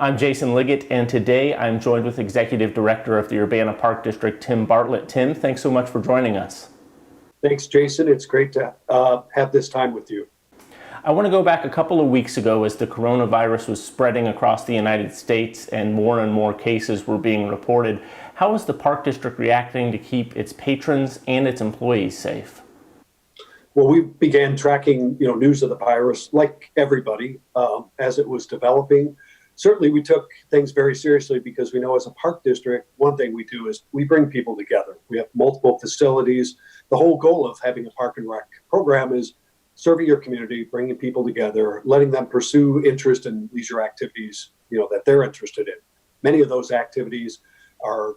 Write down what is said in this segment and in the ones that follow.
I'm Jason Liggett, and today I'm joined with Executive Director of the Urbana Park District, Tim Bartlett. Tim, thanks so much for joining us. Thanks, Jason. It's great to have this time with you. I want to go back a couple of weeks ago as the coronavirus was spreading across the United States and more cases were being reported. How is the Park District reacting to keep its patrons and its employees safe? Well, we began tracking, news of the virus like everybody as it was developing. Certainly, we took things very seriously because we know as a park district, one thing we do is we bring people together. We have multiple facilities. The whole goal of having a park and rec program is serving your community, bringing people together, letting them pursue interest in leisure activities, that they're interested in. Many of those activities are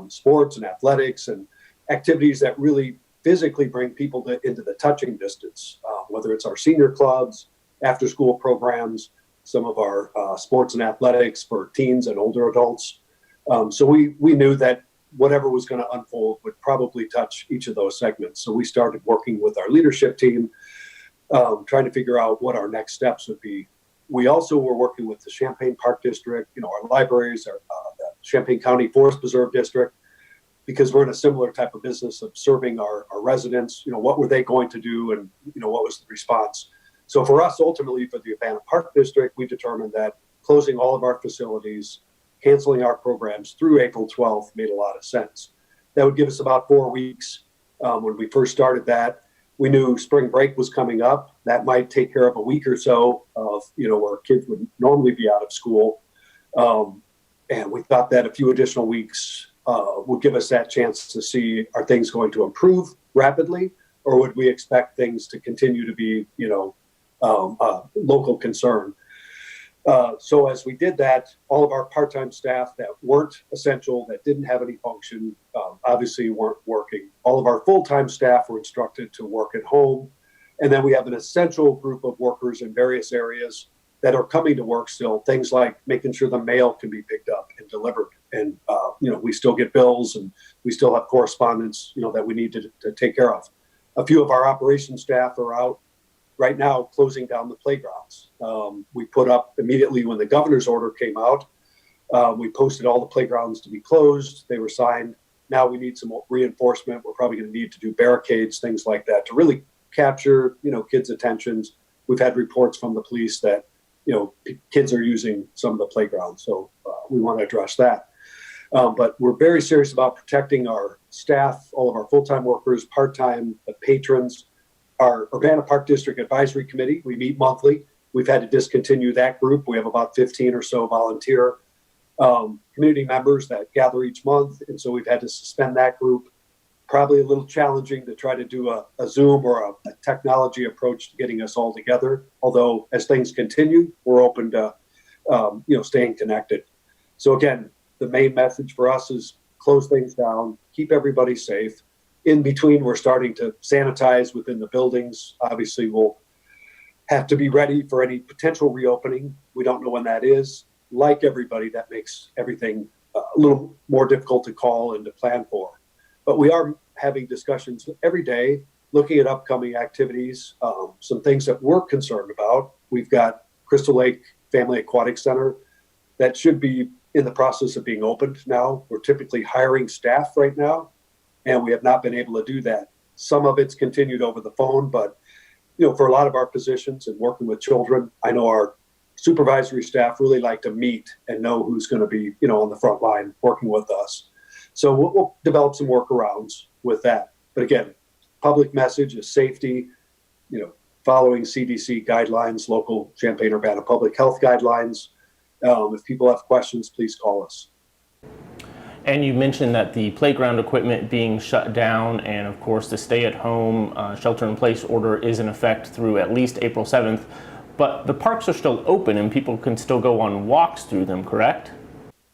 sports and athletics and activities that really physically bring people into the touching distance, whether it's our senior clubs, after-school programs, some of our sports and athletics for teens and older adults. So we knew that whatever was going to unfold would probably touch each of those segments. So we started working with our leadership team, trying to figure out what our next steps would be. We also were working with the Champaign Park District, our libraries, the Champaign County Forest Preserve District, because we're in a similar type of business of serving our residents. What were they going to do, and what was the response? So for us, ultimately, for the Urbana Park District, we determined that closing all of our facilities, canceling our programs through April 12th made a lot of sense. That would give us about 4 weeks. When we first started that, we knew spring break was coming up. That might take care of a week or so of, where kids would normally be out of school. And we thought that a few additional weeks would give us that chance to see, are things going to improve rapidly, or would we expect things to continue to be, local concern? So as we did that, all of our part-time staff that weren't essential, that didn't have any function, obviously weren't working. All of our full-time staff were instructed to work at home. And then we have an essential group of workers in various areas that are coming to work still, things like making sure the mail can be picked up and delivered. And, we still get bills and we still have correspondence, that we need to take care of. A few of our operations staff are out right now closing down the playgrounds. We put up immediately when the governor's order came out, we posted all the playgrounds to be closed. They were signed. Now we need some reinforcement. We're probably going to need to do barricades, things like that, to really capture, kids' attentions. We've had reports from the police that, kids are using some of the playgrounds. So we want to address that. But we're very serious about protecting our staff, all of our full-time workers, part-time patrons. Our Urbana Park District Advisory Committee, we meet monthly. We've had to discontinue that group. We have about 15 or so volunteer community members that gather each month. And so we've had to suspend that group. Probably a little challenging to try to do a Zoom or a technology approach to getting us all together. Although as things continue, we're open to, staying connected. So again, the main message for us is close things down, keep everybody safe. In between, we're starting to sanitize within the buildings. Obviously, we'll have to be ready for any potential reopening. We don't know when that is. Like everybody, that makes everything a little more difficult to call and to plan for. But we are having discussions every day, looking at upcoming activities, some things that we're concerned about. We've got Crystal Lake Family Aquatic Center that should be in the process of being opened now. We're typically hiring staff right now, and we have not been able to do that. Some of it's continued over the phone, but for a lot of our positions and working with children, I know our supervisory staff really like to meet and know who's going to be, on the front line working with us. So we'll develop some workarounds with that. But again, public message is safety, following CDC guidelines, local Champaign-Urbana public health guidelines. If people have questions, please call us. And you mentioned that the playground equipment being shut down, and of course the stay-at-home shelter-in-place order is in effect through at least April 7th. But the parks are still open and people can still go on walks through them, correct?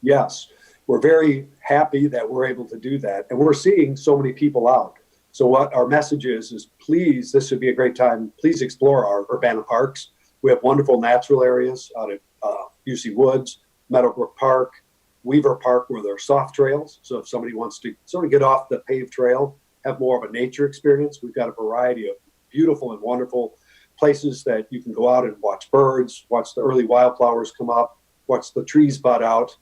Yes. We're very happy that we're able to do that. And we're seeing so many people out. So what our message is please, this would be a great time, please explore our Urbana parks. We have wonderful natural areas out at UC Woods, Meadowbrook Park, Weaver Park, where there are soft trails. So if somebody wants to sort of get off the paved trail, have more of a nature experience, we've got a variety of beautiful and wonderful places that you can go out and watch birds, watch the early wildflowers come up. watch the trees bud out.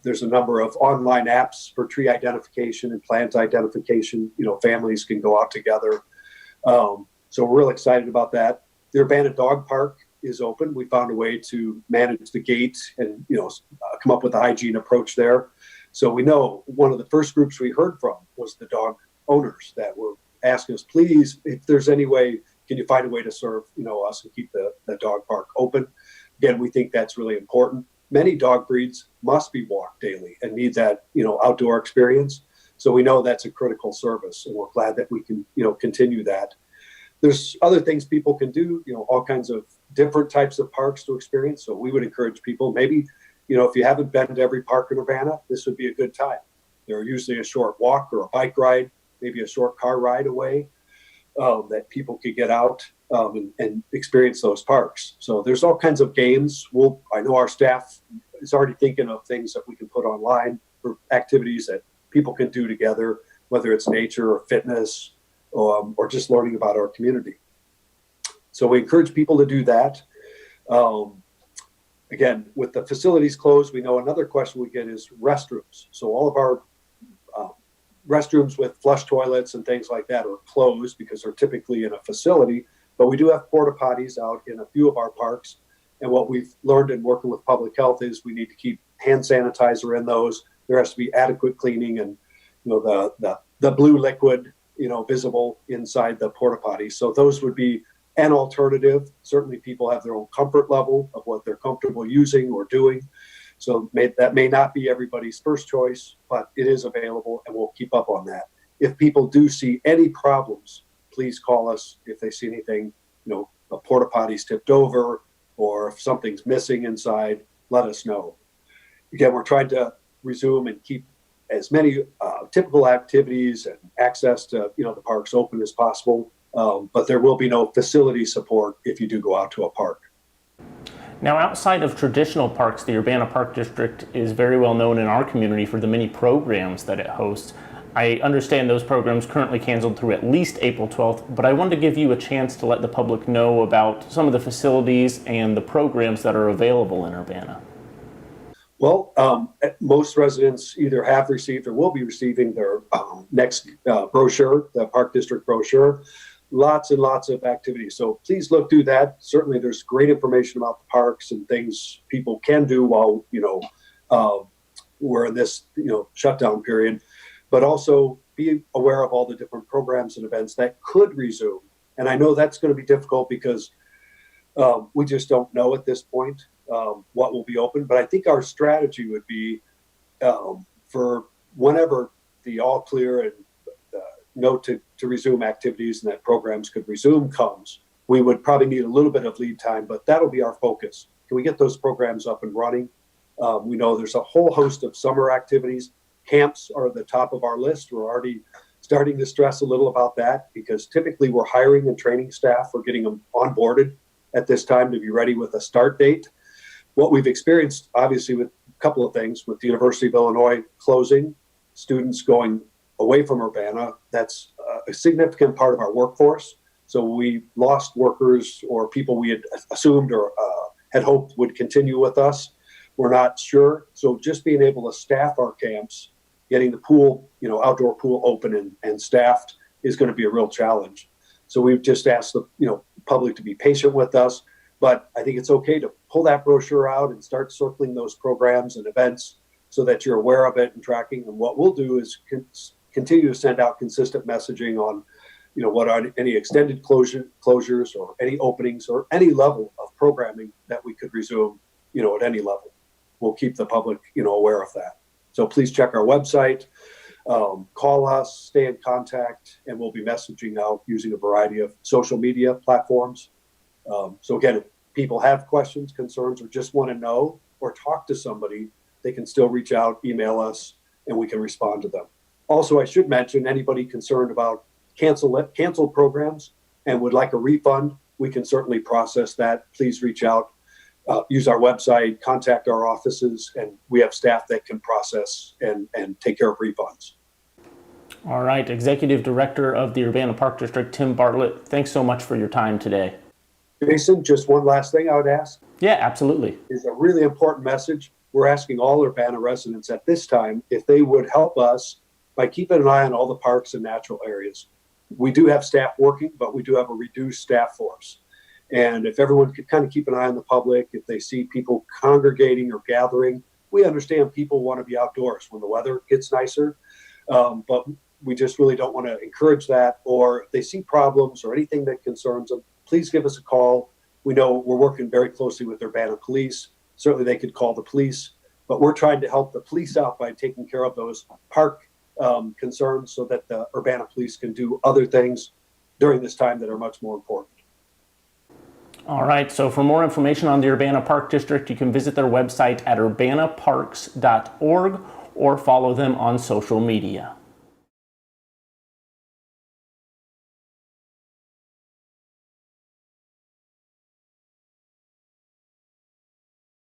There's a number of online apps for tree identification and plant identification. Families can go out together. So we're real excited about that. The Urbana Dog Park is open. We found a way to manage the gate and come up with a hygiene approach there. So we know one of the first groups we heard from was the dog owners that were asking us, please, if there's any way, can you find a way to serve us and keep the dog park open? Again, we think that's really important. Many dog breeds must be walked daily and need that outdoor experience. So we know that's a critical service, and we're glad that we can continue that. There's other things people can do, all kinds of different types of parks to experience. So we would encourage people, maybe, if you haven't been to every park in Urbana, this would be a good time. They're usually a short walk or a bike ride, maybe a short car ride away, that people could get out and experience those parks. So there's all kinds of games. I know our staff is already thinking of things that we can put online for activities that people can do together, whether it's nature or fitness, or just learning about our community. So we encourage people to do that. Again, with the facilities closed, we know another question we get is restrooms. So all of our restrooms with flush toilets and things like that are closed because they're typically in a facility, but we do have porta potties out in a few of our parks. And what we've learned in working with public health is we need to keep hand sanitizer in those. There has to be adequate cleaning and the blue liquid visible inside the porta potty. So those would be an alternative. Certainly people have their own comfort level of what they're comfortable using or doing. So that may not be everybody's first choice, but it is available, and we'll keep up on that. If people do see any problems, please call us. If they see anything, a porta potty's tipped over, or if something's missing inside, let us know. Again, we're trying to resume and keep as many typical activities and access to the parks open as possible, but there will be no facility support if you do go out to a park. Now, outside of traditional parks, the Urbana Park District is very well known in our community for the many programs that it hosts. I understand those programs currently canceled through at least April 12th, but I wanted to give you a chance to let the public know about some of the facilities and the programs that are available in Urbana. Well, most residents either have received or will be receiving their next brochure, the Park District brochure. Lots and lots of activities. So please look through that. Certainly there's great information about the parks and things people can do while, we're in this, shutdown period, but also be aware of all the different programs and events that could resume. And I know that's going to be difficult because we just don't know at this point what will be open. But I think our strategy would be for whenever the all clear and note to resume activities and that programs could resume comes, we would probably need a little bit of lead time, but that'll be our focus. Can we get those programs up and running? We know there's a whole host of summer activities. Camps are at the top of our list. We're already starting to stress a little about that because typically we're hiring and training staff. We're getting them onboarded at this time to be ready with a start date. What we've experienced, obviously, with a couple of things, with the University of Illinois closing, students going away from Urbana, that's a significant part of our workforce. So we lost workers or people we had assumed or had hoped would continue with us. We're not sure. So just being able to staff our camps, getting the pool, outdoor pool open and staffed is going to be a real challenge. So we've just asked the public to be patient with us. But I think it's okay to pull that brochure out and start circling those programs and events so that you're aware of it and tracking. And what we'll do is continue to send out consistent messaging on, what are any extended closures or any openings or any level of programming that we could resume, at any level. We'll keep the public, aware of that. So please check our website, call us, stay in contact, and we'll be messaging out using a variety of social media platforms. So again, if people have questions, concerns, or just want to know or talk to somebody, they can still reach out, email us, and we can respond to them. Also, I should mention anybody concerned about canceled programs and would like a refund, we can certainly process that. Please reach out, use our website, contact our offices, and we have staff that can process and take care of refunds. All right, Executive Director of the Urbana Park District, Tim Bartlett, thanks so much for your time today. Jason, just one last thing I would ask. Yeah, absolutely. Is a really important message. We're asking all Urbana residents at this time if they would help us by keeping an eye on all the parks and natural areas. We do have staff working, but we do have a reduced staff force. And if everyone could kind of keep an eye on the public, if they see people congregating or gathering, we understand people want to be outdoors when the weather gets nicer, but we just really don't want to encourage that. Or if they see problems or anything that concerns them, please give us a call. We know we're working very closely with Urbana Police. Certainly they could call the police, but we're trying to help the police out by taking care of those park concerns so that the Urbana Police can do other things during this time that are much more important. All right, so for more information on the Urbana Park District, you can visit their website at urbanaparks.org or follow them on social media.